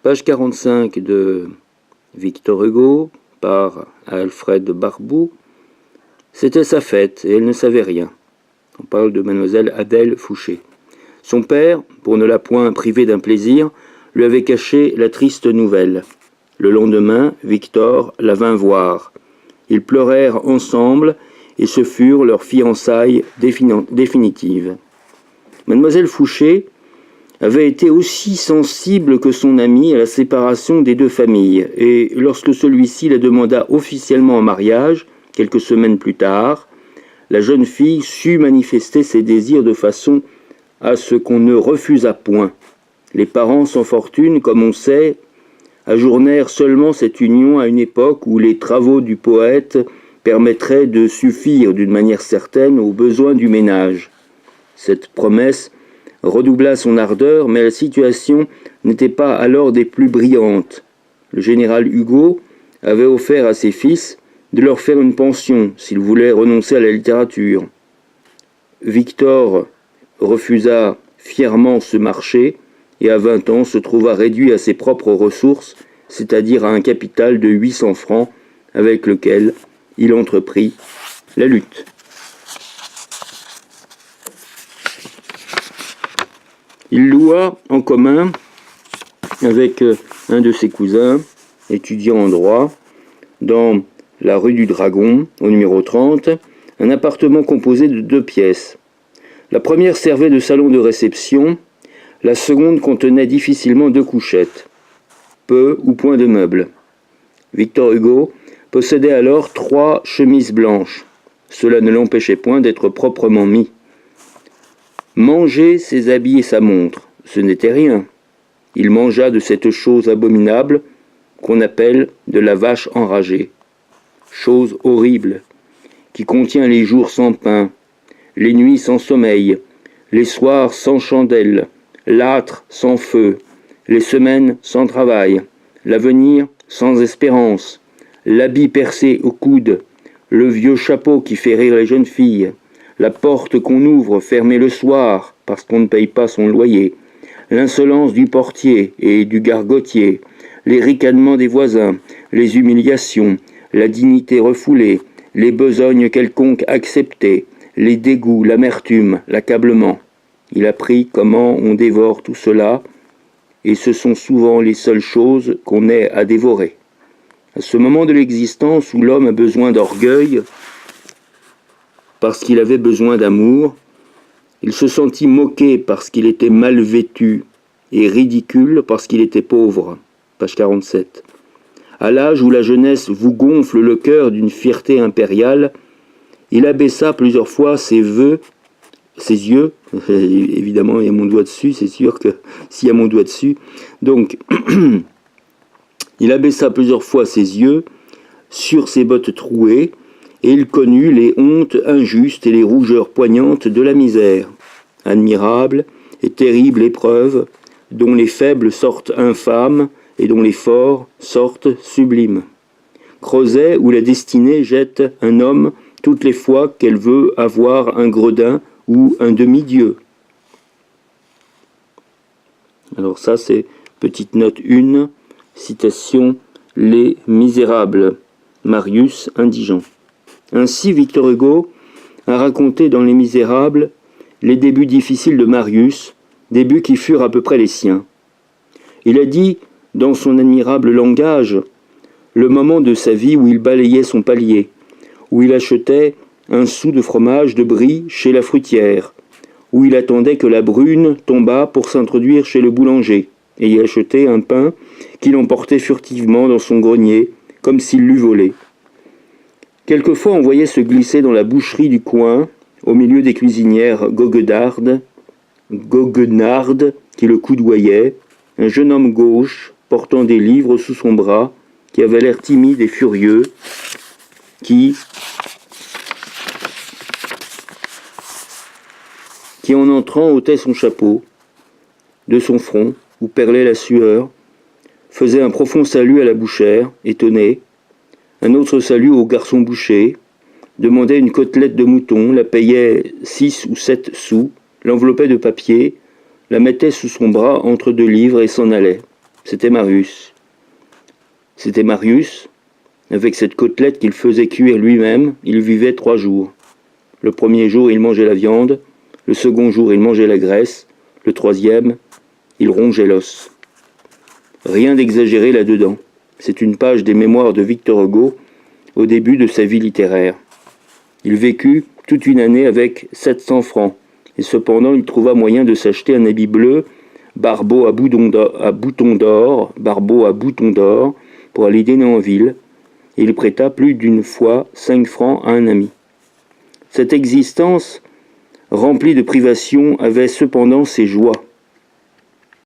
Page 45 de Victor Hugo, par Alfred Barbeau. C'était sa fête, et elle ne savait rien. On parle de mademoiselle Adèle Fouché. Son père, pour ne la point priver d'un plaisir, lui avait caché la triste nouvelle. Le lendemain, Victor la vint voir. Ils pleurèrent ensemble, et ce furent leurs fiançailles définitives. Mademoiselle Fouché avait été aussi sensible que son ami à la séparation des deux familles, et lorsque celui-ci la demanda officiellement en mariage, quelques semaines plus tard, la jeune fille sut manifester ses désirs de façon à ce qu'on ne refusât point. Les parents sans fortune, comme on sait, ajournèrent seulement cette union à une époque où les travaux du poète permettraient de suffire d'une manière certaine aux besoins du ménage. Cette promesse redoubla son ardeur, mais la situation n'était pas alors des plus brillantes. Le général Hugo avait offert à ses fils de leur faire une pension s'ils voulaient renoncer à la littérature. Victor refusa fièrement ce marché et à 20 ans se trouva réduit à ses propres ressources, c'est-à-dire à un capital de 800 francs avec lequel il entreprit la lutte. Il loua en commun avec un de ses cousins, étudiant en droit, dans la rue du Dragon, au numéro 30, un appartement composé de 2 pièces. La première servait de salon de réception, la seconde contenait difficilement 2 couchettes. Peu ou point de meubles. Victor Hugo possédait alors 3 chemises blanches. Cela ne l'empêchait point d'être proprement mis. Manger ses habits et sa montre, ce n'était rien. Il mangea de cette chose abominable qu'on appelle de la vache enragée. Chose horrible, qui contient les jours sans pain, les nuits sans sommeil, les soirs sans chandelle, l'âtre sans feu, les semaines sans travail, l'avenir sans espérance, l'habit percé au coude, le vieux chapeau qui fait rire les jeunes filles, la porte qu'on ouvre fermée le soir parce qu'on ne paye pas son loyer, l'insolence du portier et du gargotier, les ricanements des voisins, les humiliations, la dignité refoulée, les besognes quelconques acceptées, les dégoûts, l'amertume, l'accablement. Il apprit comment on dévore tout cela, et ce sont souvent les seules choses qu'on ait à dévorer. À ce moment de l'existence où l'homme a besoin d'orgueil, parce qu'il avait besoin d'amour, il se sentit moqué parce qu'il était mal vêtu et ridicule parce qu'il était pauvre. Page 47. À l'âge où la jeunesse vous gonfle le cœur d'une fierté impériale, il abaissa plusieurs fois ses yeux, évidemment il y a mon doigt dessus, c'est sûr que s'il y a mon doigt dessus, donc il abaissa plusieurs fois ses yeux sur ses bottes trouées, et il connut les hontes injustes et les rougeurs poignantes de la misère. Admirable et terrible épreuve, dont les faibles sortent infâmes et dont les forts sortent sublimes. Creuset où la destinée jette un homme toutes les fois qu'elle veut avoir un gredin ou un demi-dieu. Alors ça c'est petite note 1, citation Les Misérables, Marius Indigent. Ainsi, Victor Hugo a raconté dans Les Misérables les débuts difficiles de Marius, débuts qui furent à peu près les siens. Il a dit, dans son admirable langage, le moment de sa vie où il balayait son palier, où il achetait un sou de fromage de brie chez la fruitière, où il attendait que la brune tombât pour s'introduire chez le boulanger et y acheter un pain qu'il emportait furtivement dans son grenier, comme s'il l'eût volé. Quelquefois, on voyait se glisser dans la boucherie du coin, au milieu des cuisinières goguenardes qui le coudoyaient, un jeune homme gauche, portant des livres sous son bras, qui avait l'air timide et furieux, qui en entrant ôtait son chapeau de son front, où perlait la sueur, faisait un profond salut à la bouchère, étonnée, un autre salut au garçon boucher, demandait une côtelette de mouton, la payait 6 ou 7 sous, l'enveloppait de papier, la mettait sous son bras entre 2 livres et s'en allait. C'était Marius. C'était Marius, avec cette côtelette qu'il faisait cuire lui-même, il vivait 3 jours. Le premier jour, il mangeait la viande, le second jour, il mangeait la graisse, le troisième, il rongeait l'os. Rien d'exagéré là-dedans. C'est une page des mémoires de Victor Hugo au début de sa vie littéraire. Il vécut toute une année avec 700 francs, et cependant il trouva moyen de s'acheter un habit bleu, barbeau à boutons d'or, pour aller dîner en ville, et il prêta plus d'une fois 5 francs à un ami. Cette existence, remplie de privations, avait cependant ses joies.